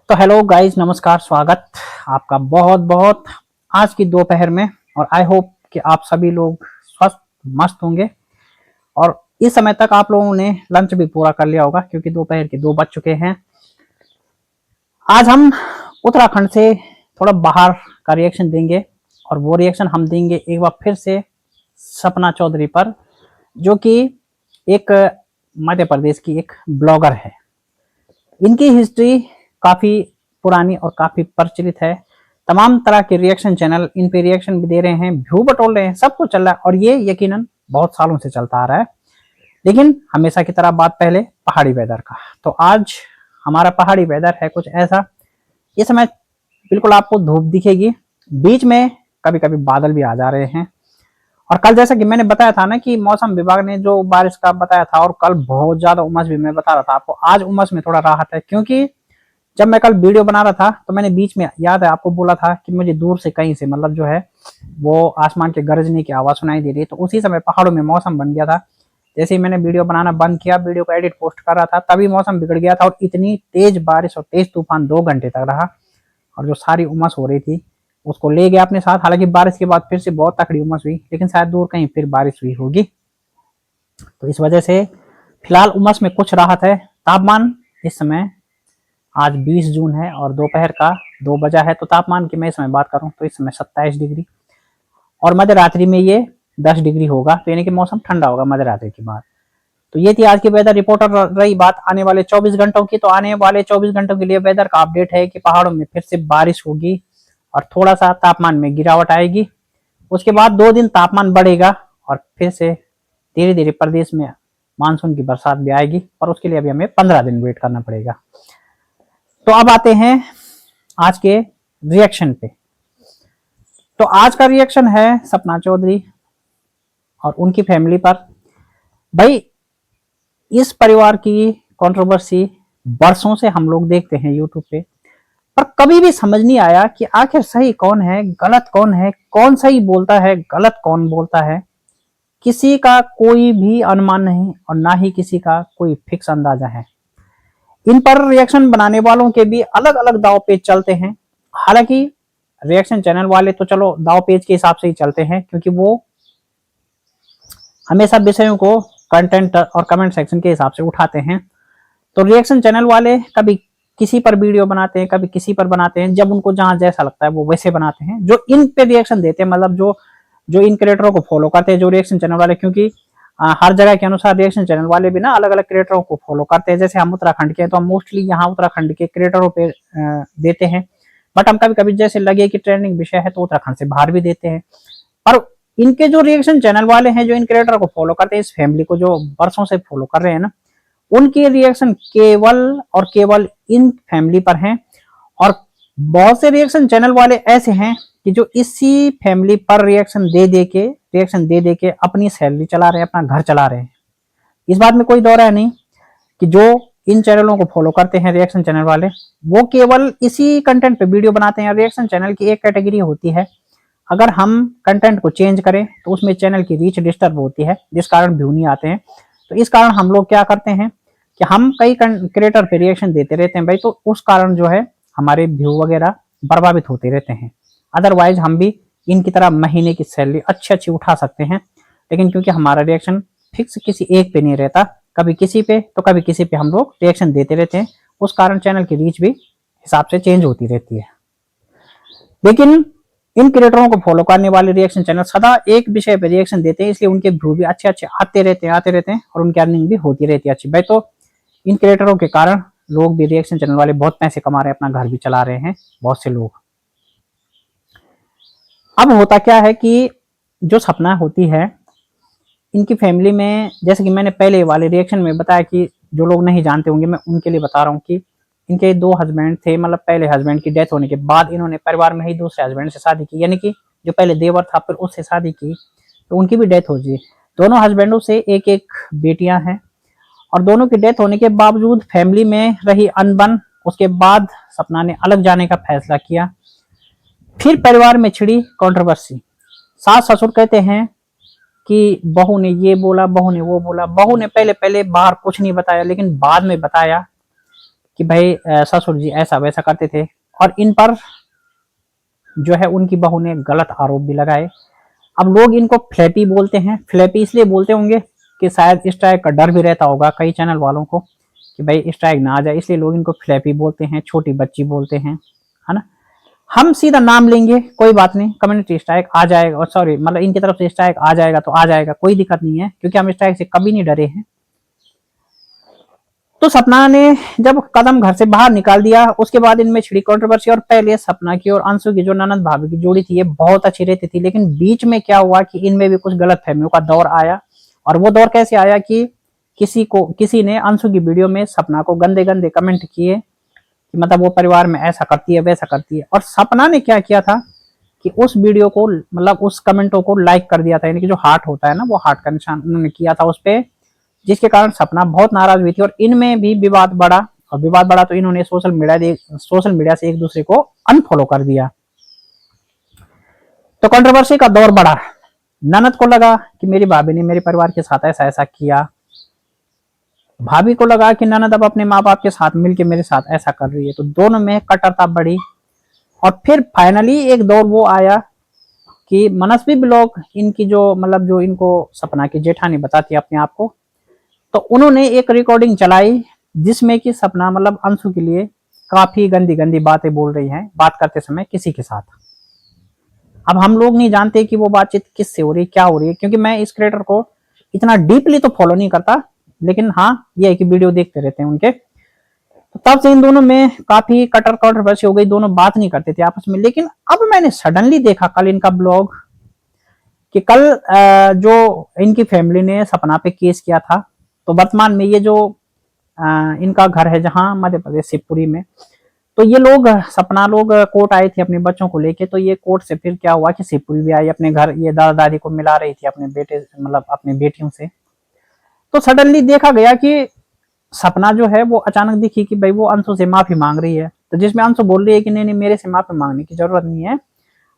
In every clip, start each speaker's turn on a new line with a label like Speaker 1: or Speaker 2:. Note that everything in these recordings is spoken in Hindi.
Speaker 1: तो हेलो गाइस, नमस्कार, स्वागत आपका बहुत बहुत आज की दोपहर में। और आई होप कि आप सभी लोग स्वस्थ मस्त होंगे और इस समय तक आप लोगों ने लंच भी पूरा कर लिया होगा क्योंकि दोपहर के 2 बज चुके हैं। आज हम उत्तराखंड से थोड़ा बाहर का रिएक्शन देंगे और वो रिएक्शन हम देंगे एक बार फिर से सपना चौधरी पर, जो कि एक मध्य प्रदेश की एक ब्लॉगर है। इनकी हिस्ट्री काफ़ी पुरानी और काफ़ी प्रचलित है। तमाम तरह के रिएक्शन चैनल इन पे रिएक्शन भी दे रहे हैं, व्यू बटोर रहे हैं, सब कुछ चल रहा है और ये यकीनन बहुत सालों से चलता आ रहा है। लेकिन हमेशा की तरह बात पहले पहाड़ी वेदर का। तो आज हमारा पहाड़ी वेदर है कुछ ऐसा। इस समय बिल्कुल आपको धूप दिखेगी, बीच में कभी कभी बादल भी आ जा रहे हैं। और कल जैसा कि मैंने बताया था ना कि मौसम विभाग ने जो बारिश का बताया था, और कल बहुत ज्यादा उमस भी मैं बता रहा था आपको। आज उमस में थोड़ा राहत है क्योंकि जब मैं कल वीडियो बना रहा था तो मैंने बीच में, याद है आपको, बोला था कि मुझे दूर से कहीं से मतलब जो है वो आसमान के गरजने की आवाज सुनाई दे रही है। तो उसी समय पहाड़ों में मौसम बन गया था। जैसे ही मैंने वीडियो बनाना बंद किया, वीडियो को एडिट पोस्ट कर रहा था, तभी मौसम बिगड़ गया था और इतनी तेज बारिश और तेज तूफान 2 घंटे तक रहा। और जो सारी उमस हो रही थी उसको ले गया अपने साथ। हालांकि बारिश के बाद फिर से बहुत तकड़ी उमस हुई, लेकिन शायद दूर कहीं फिर बारिश हुई होगी। तो इस वजह से फिलहाल उमस में कुछ राहत है। तापमान इस समय, आज 20 जून है और दोपहर का 2 बजा है, तो तापमान की मैं इस समय बात करूं तो इस समय 27 डिग्री और मध्य रात्रि में ये 10 डिग्री होगा। तो यानी कि मौसम ठंडा होगा मध्य रात्रि के बाद। तो ये थी आज की वेदर रिपोर्ट। और रही बात आने वाले 24 घंटों की, तो आने वाले 24 घंटों के लिए वेदर का अपडेट है कि पहाड़ों में फिर से बारिश होगी और थोड़ा सा तापमान में गिरावट आएगी। उसके बाद 2 दिन तापमान बढ़ेगा और फिर से धीरे धीरे प्रदेश में मानसून की बरसात भी आएगी, और उसके लिए अभी हमें 15 दिन वेट करना पड़ेगा। तो अब आते हैं आज के रिएक्शन पे। तो आज का रिएक्शन है सपना चौधरी और उनकी फैमिली पर। भाई, इस परिवार की कंट्रोवर्सी बरसों से हम लोग देखते हैं यूट्यूब पे, पर कभी भी समझ नहीं आया कि आखिर सही कौन है, गलत कौन है, कौन सही बोलता है, गलत कौन बोलता है। किसी का कोई भी अनुमान नहीं और ना ही किसी का कोई फिक्स अंदाजा है। इन पर रिएक्शन बनाने वालों के भी अलग अलग दाव पेज चलते हैं। हालांकि रिएक्शन चैनल वाले तो चलो दाव पेज के हिसाब से ही चलते हैं, क्योंकि वो हमेशा विषयों को कंटेंट और कमेंट सेक्शन के हिसाब से उठाते हैं। तो रिएक्शन चैनल वाले कभी किसी पर वीडियो बनाते हैं, कभी किसी पर बनाते हैं, जब उनको जहां जैसा लगता है वो वैसे बनाते हैं। जो इन पे रिएक्शन देते हैं, मतलब जो जो इन क्रिएटरों को फॉलो करते हैं, जो रिएक्शन चैनल वाले, क्योंकि हर जगह के अनुसार रिएक्शन चैनल वाले भी ना अलग अलग क्रिएटरों को फॉलो करते हैं। जैसे हम उत्तराखंड के हैं तो हम मोस्टली यहाँ उत्तराखंड के क्रिएटरों पे देते हैं, बट हम कभी कभी जैसे लगे कि ट्रेंडिंग विषय है तो उत्तराखंड से बाहर भी देते हैं। पर इनके जो रिएक्शन चैनल वाले हैं, जो इन क्रिएटर को फॉलो करते हैं, इस फैमिली को जो वर्षों से फॉलो कर रहे हैं ना, उनके रिएक्शन केवल और केवल इन फैमिली पर हैं। और बहुत से रिएक्शन चैनल वाले ऐसे हैं कि जो इसी फैमिली पर रिएक्शन दे दे के अपनी सैलरी चला रहे हैं, अपना घर चला रहे हैं। इस बात में कोई दो राय नहीं कि जो इन चैनलों को फॉलो करते हैं रिएक्शन चैनल वाले, वो केवल इसी कंटेंट पे वीडियो बनाते हैं। रिएक्शन चैनल की एक कैटेगरी होती है, अगर हम कंटेंट को चेंज करें तो उसमें चैनल की रीच डिस्टर्ब होती है, जिस कारण व्यू नहीं आते हैं। तो इस कारण हम लोग क्या करते हैं कि हम कई क्रिएटर पे रिएक्शन देते रहते हैं भाई, तो उस कारण जो है हमारे व्यू वगैरह प्रभावित होते रहते हैं। अदरवाइज हम भी इनकी तरह महीने की सैलरी अच्छी अच्छी उठा सकते हैं, लेकिन क्योंकि हमारा रिएक्शन फिक्स किसी एक पे नहीं रहता, कभी किसी पे तो कभी किसी पे हम लोग रिएक्शन देते रहते हैं, उस कारण चैनल की रीच भी हिसाब से चेंज होती रहती है। लेकिन इन क्रिएटरों को फॉलो करने वाले रिएक्शन चैनल सदा एक विषय पे रिएक्शन देते हैं, इसलिए उनके व्यू भी अच्छे अच्छे आते रहते हैं और उनकी अर्निंग भी होती रहती है अच्छी। भाई, तो इन क्रिएटरों के कारण लोग भी, रिएक्शन चैनल वाले बहुत पैसे कमा रहे हैं, अपना घर भी चला रहे हैं बहुत से लोग। अब होता क्या है कि जो सपना होती है इनकी फैमिली में, जैसे कि मैंने पहले वाले रिएक्शन में बताया कि जो लोग नहीं जानते होंगे मैं उनके लिए बता रहा हूँ कि इनके 2 हस्बैंड थे। मतलब पहले हस्बैंड की डेथ होने के बाद इन्होंने परिवार में ही दूसरे हस्बैंड से शादी की, यानी कि जो पहले देवर था फिर उससे शादी की, तो उनकी भी डेथ हो गई। दोनों हस्बैंडों से एक एक बेटियां हैं और दोनों की डेथ होने के बावजूद फैमिली में रही अनबन। उसके बाद सपना ने अलग जाने का फैसला किया। फिर परिवार में छिड़ी कंट्रोवर्सी। सास ससुर कहते हैं कि बहू ने ये बोला, बहू ने वो बोला। बहू ने पहले पहले बाहर कुछ नहीं बताया, लेकिन बाद में बताया कि भाई ससुर जी ऐसा वैसा करते थे, और इन पर जो है उनकी बहू ने गलत आरोप भी लगाए। अब लोग इनको फ्लैपी बोलते हैं, फ्लैपी इसलिए बोलते होंगे कि शायद स्ट्राइक का डर भी रहता होगा कई चैनल वालों को कि भाई स्ट्राइक ना आ जाए, इसलिए लोग इनको फ्लैपी बोलते हैं, छोटी बच्ची बोलते हैं, है ना। हम सीधा नाम लेंगे, कोई बात नहीं, कम्युनिटी स्ट्राइक आ जाएगा, और सॉरी मतलब इनकी तरफ से स्ट्राइक आ जाएगा तो आ जाएगा, कोई दिक्कत नहीं है, क्योंकि हम स्ट्राइक से कभी नहीं डरे हैं। तो सपना ने जब कदम घर से बाहर निकाल दिया, उसके बाद इनमें छिड़ी कंट्रोवर्सी, और पहले सपना की और अंशु की जो ननद भाभी की जोड़ी थी ये बहुत अच्छी रहती थी, लेकिन बीच में क्या हुआ कि इनमें भी कुछ गलत फहमियों का दौर आया। और वो दौर कैसे आया कि किसी ने अंशु की वीडियो में सपना को गंदे गंदे कमेंट किए कि मतलब वो परिवार में ऐसा करती है वैसा करती है, और सपना ने क्या किया था कि उस वीडियो को मतलब उस कमेंटों को लाइक कर दिया था, यानी कि जो हार्ट होता है ना, वो हार्ट का निशान उन्होंने किया था उस पर, जिसके कारण सपना बहुत नाराज हुई थी, और इनमें भी विवाद बढ़ा, और विवाद बढ़ा तो इन्होंने सोशल मीडिया से एक दूसरे को अनफॉलो कर दिया। तो कंट्रोवर्सी का दौर बढ़ा। ननद को लगा कि मेरी भाभी ने मेरे परिवार के साथ ऐसा ऐसा किया, भाभी को लगा कि ननद अब अपने माँ बाप के साथ मिलकर मेरे साथ ऐसा कर रही है, तो दोनों में कट्टरता बढ़ी। और फिर फाइनली एक दौर वो आया कि मनस्वी ब्लॉग, इनकी जो मतलब जो इनको सपना की जेठानी बताती है अपने आप को, तो उन्होंने एक रिकॉर्डिंग चलाई जिसमें कि सपना मतलब अंशु के लिए काफी गंदी गंदी बातें बोल रही हैं बात करते समय किसी के साथ। अब हम लोग नहीं जानते कि वो बातचीत किससे हो रही है, क्या हो रही है, क्योंकि मैं इस क्रिएटर को इतना डीपली तो फॉलो नहीं करता, लेकिन हाँ ये है कि वीडियो देखते रहते हैं उनके। तो तब से इन दोनों में काफी कटर कंट्रोवर्सी हो गई, दोनों बात नहीं करते थे आपस में। लेकिन अब मैंने सडनली देखा कल इनका ब्लॉग कि कल जो इनकी फैमिली ने सपना पे केस किया था, तो वर्तमान में ये जो इनका घर है जहां मध्य प्रदेश शिवपुरी में, तो ये लोग सपना लोग कोर्ट आए थे अपने बच्चों को लेके, तो ये कोर्ट से फिर क्या हुआ कि शिवपुरी भी आई अपने घर, ये दादा दादी को मिला रही थी अपने बेटे मतलब अपने बेटियों से। तो सडनली देखा गया कि सपना जो है वो अचानक दिखी कि भाई वो अंशु से माफी मांग रही है, तो जिसमें अंशु बोल रही है कि नहीं नहीं मेरे से माफी मांगने की जरूरत नहीं है,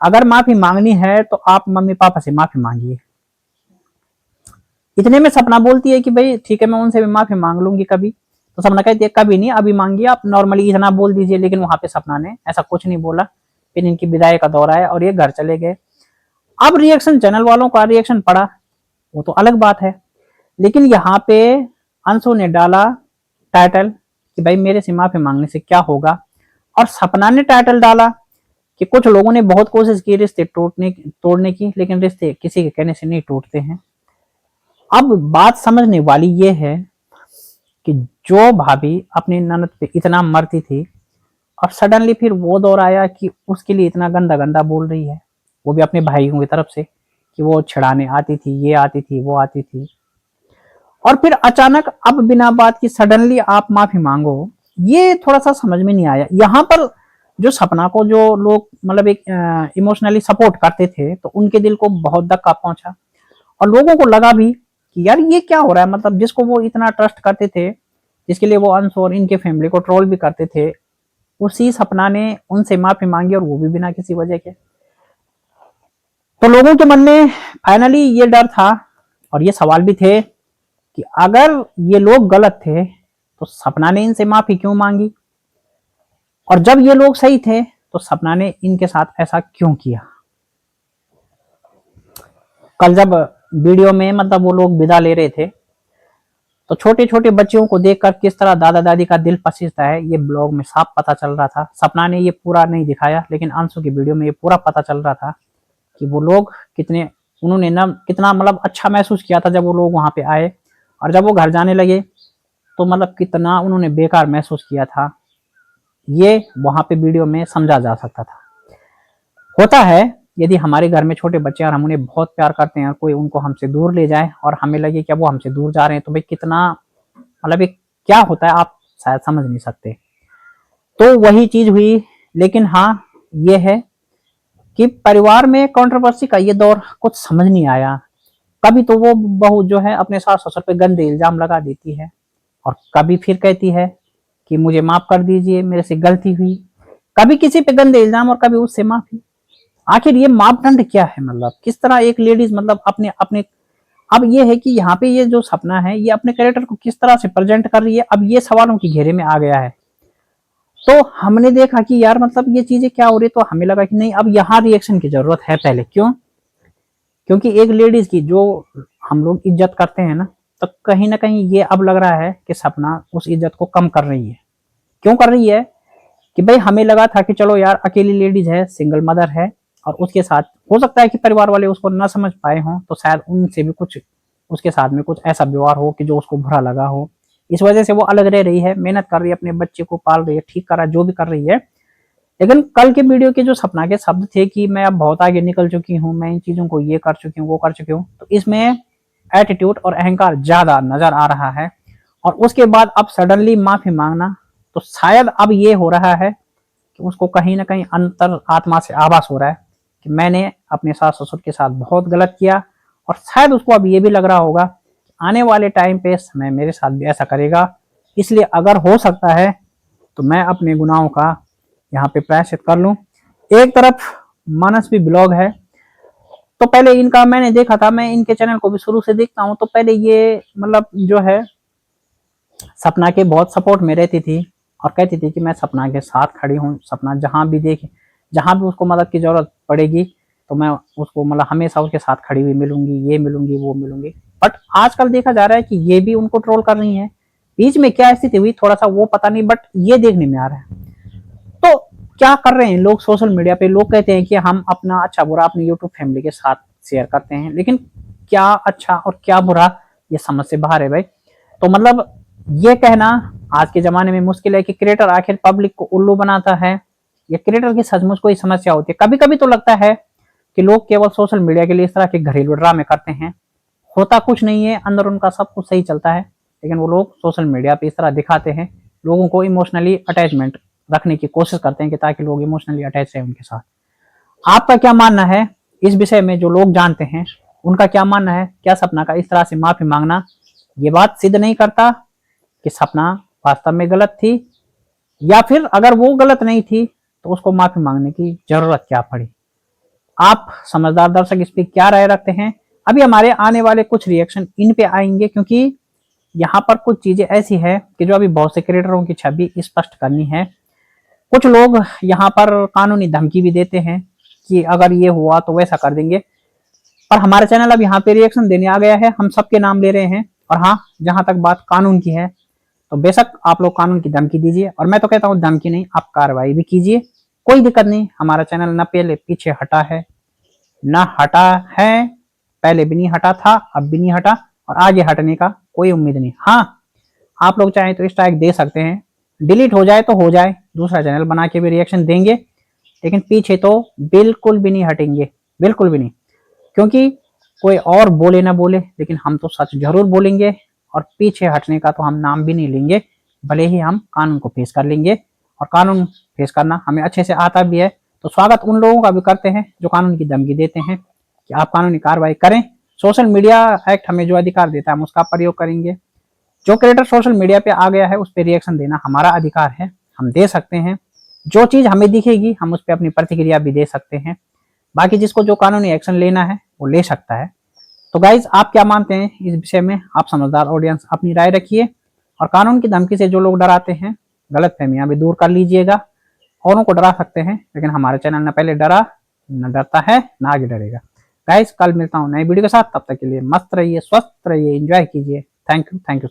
Speaker 1: अगर माफी मांगनी है तो आप मम्मी पापा से माफी मांगिए। इतने में सपना बोलती है कि भाई ठीक है मैं उनसे भी माफी मांग लूंगी कभी, तो सपना कहती है कभी नहीं, अभी मांगिए आप, नॉर्मली इतना बोल दीजिए। लेकिन वहां पे सपना ने ऐसा कुछ नहीं बोला। फिर इनकी विदाई का दौर आया और ये घर चले गए। अब रिएक्शन चैनल वालों का रिएक्शन पड़ा वो तो अलग बात है, लेकिन यहाँ पे अंशु ने डाला टाइटल कि भाई मेरे से माफी मांगने से क्या होगा, और सपना ने टाइटल डाला कि कुछ लोगों ने बहुत कोशिश की रिश्ते तोड़ने की, लेकिन रिश्ते किसी के कहने से नहीं टूटते हैं। अब बात समझने वाली ये है कि जो भाभी अपनी ननद पे इतना मरती थी, और सडनली फिर वो दौर आया कि उसके लिए इतना गंदा गंदा बोल रही है, वो भी अपने भाइयों की तरफ से कि वो छिड़ाने आती थी, ये आती थी, वो आती थी, और फिर अचानक अब बिना बात की सडनली आप माफी मांगो, ये थोड़ा सा समझ में नहीं आया। यहाँ पर जो सपना को जो लोग मतलब एक इमोशनली सपोर्ट करते थे, तो उनके दिल को बहुत धक्का पहुंचा, और लोगों को लगा भी कि यार ये क्या हो रहा है, मतलब जिसको वो इतना ट्रस्ट करते थे, जिसके लिए वो अंश और इनके फैमिली को ट्रोल भी करते थे, उसी सपना ने उनसे माफी मांगी, और वो भी बिना किसी वजह के। तो लोगों के मन में फाइनली ये डर था और ये सवाल भी थे कि अगर ये लोग गलत थे तो सपना ने इनसे माफी क्यों मांगी, और जब ये लोग सही थे तो सपना ने इनके साथ ऐसा क्यों किया। कल जब वीडियो में मतलब वो लोग विदा ले रहे थे, तो छोटे छोटे बच्चों को देखकर किस तरह दादा दादी का दिल पसीजता है ये ब्लॉग में साफ पता चल रहा था। सपना ने ये पूरा नहीं दिखाया, लेकिन अंशु की वीडियो में ये पूरा पता चल रहा था कि वो लोग कितने, उन्होंने ना कितना मतलब अच्छा महसूस किया था जब वो लोग वहां पे आए, और जब वो घर जाने लगे तो मतलब कितना उन्होंने बेकार महसूस किया था, ये वहां पे वीडियो में समझा जा सकता था। होता है यदि हमारे घर में छोटे बच्चे और हम उन्हें बहुत प्यार करते हैं और कोई उनको हमसे दूर ले जाए और हमें लगे कि वो हमसे दूर जा रहे हैं, तो भाई कितना मतलब एक क्या होता है आप शायद समझ नहीं सकते। तो वही चीज हुई। लेकिन हाँ ये है कि परिवार में कंट्रोवर्सी का ये दौर कुछ समझ नहीं आया। कभी तो वो बहू जो है अपने सास ससुर पे गंदे इल्जाम लगा देती है, और कभी फिर कहती है कि मुझे माफ कर दीजिए मेरे से गलती हुई। कभी किसी पे गंदे इल्जाम और कभी उससे माफी। आखिर ये मापदंड क्या है, मतलब किस तरह एक लेडीज मतलब अपने अपने, अब ये है कि यहाँ पे ये जो सपना है ये अपने कैरेक्टर को किस तरह से प्रेजेंट कर रही है, अब ये सवालों की घेरे में आ गया है। तो हमने देखा कि यार मतलब ये चीजें क्या हो रही, तो हमें लगा कि नहीं अब यहाँ रिएक्शन की जरूरत है पहले। क्यों? क्योंकि एक लेडीज की जो हम लोग इज्जत करते हैं ना, तो कहीं ना कहीं ये अब लग रहा है कि सपना उस इज्जत को कम कर रही है। क्यों कर रही है? कि भाई हमें लगा था कि चलो यार अकेली लेडीज है, सिंगल मदर है, और उसके साथ हो सकता है कि परिवार वाले उसको ना समझ पाए हों, तो शायद उनसे भी कुछ उसके साथ में कुछ ऐसा व्यवहार हो कि जो उसको बुरा लगा हो। इस वजह से वो अलग रह रही है, मेहनत कर रही है, अपने बच्चे को पाल रही है, ठीक कर रहा है, जो भी कर रही है। लेकिन कल के वीडियो के जो सपना के शब्द थे कि मैं अब बहुत आगे निकल चुकी हूँ, मैं इन चीजों को ये कर चुकी हूँ, वो कर चुकी हूँ, तो इसमें एटीट्यूड और अहंकार ज्यादा नजर आ रहा है। और उसके बाद अब सडनली माफी मांगना, तो शायद अब ये हो रहा है कि उसको कहीं ना कहीं अंतर आत्मा से आभास हो रहा है कि मैंने अपने सास ससुर के साथ बहुत गलत किया। और शायद उसको अब ये भी लग रहा होगा कि आने वाले टाइम पे समय मेरे साथ भी ऐसा करेगा, इसलिए अगर हो सकता है तो मैं अपने गुनाहों का यहाँ पे प्रायश्चित कर लूं। एक तरफ मनस्वी ब्लॉग है, तो पहले इनका मैंने देखा था, मैं इनके चैनल को भी शुरू से देखता हूँ, तो पहले ये मतलब जो है सपना के बहुत सपोर्ट में रहती थी और कहती थी कि मैं सपना के साथ खड़ी हूँ, सपना जहां भी देखे, जहां भी उसको मदद की जरूरत पड़ेगी तो मैं उसको मतलब हमेशा उसके साथ खड़ी हुई मिलूंगी, ये मिलूंगी, वो मिलूंगी। बट आजकल देखा जा रहा है कि ये भी उनको ट्रोल कर रही है। बीच में क्या स्थिति हुई थोड़ा सा वो पता नहीं, बट ये देखने में आ रहा है। तो क्या कर रहे हैं लोग सोशल मीडिया पे, लोग कहते हैं कि हम अपना अच्छा बुरा अपनी यूट्यूब फैमिली के साथ शेयर करते हैं, लेकिन क्या अच्छा और क्या बुरा ये समझ से बाहर है भाई। तो मतलब ये कहना आज के जमाने में मुश्किल है कि क्रिएटर आखिर पब्लिक को उल्लू बनाता है या क्रिएटर की सचमुच कोई समस्या होती है। कभी कभी तो लगता है कि लोग केवल सोशल मीडिया के लिए इस तरह के घरेलू ड्रामे करते हैं, होता कुछ नहीं है, अंदर उनका सब कुछ सही चलता है, लेकिन वो लोग सोशल मीडिया पे इस तरह दिखाते हैं, लोगों को इमोशनली अटैचमेंट रखने की कोशिश करते हैं कि ताकि लोग इमोशनली अटैच रहे उनके साथ। आपका क्या मानना है इस विषय में? जो लोग जानते हैं उनका क्या मानना है? क्या सपना का इस तरह से माफी मांगना ये बात सिद्ध नहीं करता कि सपना वास्तव में गलत थी, या फिर अगर वो गलत नहीं थी तो उसको माफी मांगने की जरूरत क्या पड़ी? आप समझदार दर्शक इस पे क्या राय रखते हैं? अभी हमारे आने वाले कुछ रिएक्शन इन पे आएंगे, क्योंकि यहाँ पर कुछ चीजें ऐसी है कि जो अभी बहुत से क्रिएटरों की छवि स्पष्ट करनी है। कुछ लोग यहाँ पर कानूनी धमकी भी देते हैं कि अगर ये हुआ तो वैसा कर देंगे, पर हमारा चैनल अब यहाँ पे रिएक्शन देने आ गया है, हम सबके नाम ले रहे हैं। और हाँ, जहां तक बात कानून की है तो बेशक आप लोग कानून की धमकी दीजिए, और मैं तो कहता हूँ धमकी नहीं, आप कार्रवाई भी कीजिए, कोई दिक्कत नहीं। हमारा चैनल न पहले पीछे हटा है न हटा है, पहले भी नहीं हटा था, अब भी नहीं हटा, और आगे हटने का कोई उम्मीद नहीं। हाँ, आप लोग चाहें तो स्ट्राइक दे सकते हैं, डिलीट हो जाए तो हो जाए, दूसरा चैनल बना के भी रिएक्शन देंगे, लेकिन पीछे तो बिल्कुल भी नहीं हटेंगे, बिल्कुल भी नहीं। क्योंकि कोई और बोले ना बोले, लेकिन हम तो सच जरूर बोलेंगे, और पीछे हटने का तो हम नाम भी नहीं लेंगे, भले ही हम कानून को फेस कर लेंगे। और कानून फेस करना हमें अच्छे से आता भी है, तो स्वागत उन लोगों का भी करते हैं जो कानून की धमकी देते हैं कि आप कानूनी कार्रवाई करें। सोशल मीडिया एक्ट हमें जो अधिकार देता है हम उसका प्रयोग करेंगे। जो क्रिएटर सोशल मीडिया पे आ गया है उस पर रिएक्शन देना हमारा अधिकार है, हम दे सकते हैं। जो चीज हमें दिखेगी हम उस पर अपनी प्रतिक्रिया भी दे सकते हैं। बाकी जिसको जो कानूनी एक्शन लेना है वो ले सकता है। तो गाइज आप क्या मानते हैं इस विषय में? आप समझदार ऑडियंस अपनी राय रखिए, और कानून की धमकी से जो लोग डराते हैं गलत फहमियां भी दूर कर लीजिएगा। औरों को डरा सकते हैं, लेकिन हमारे चैनल न पहले डरा, न डरता है, न आगे डरेगा। गाइज कल मिलता हूँ नई वीडियो के साथ, तब तक के लिए मस्त रहिए, स्वस्थ रहिए, एंजॉय कीजिए। Thank you, thank you.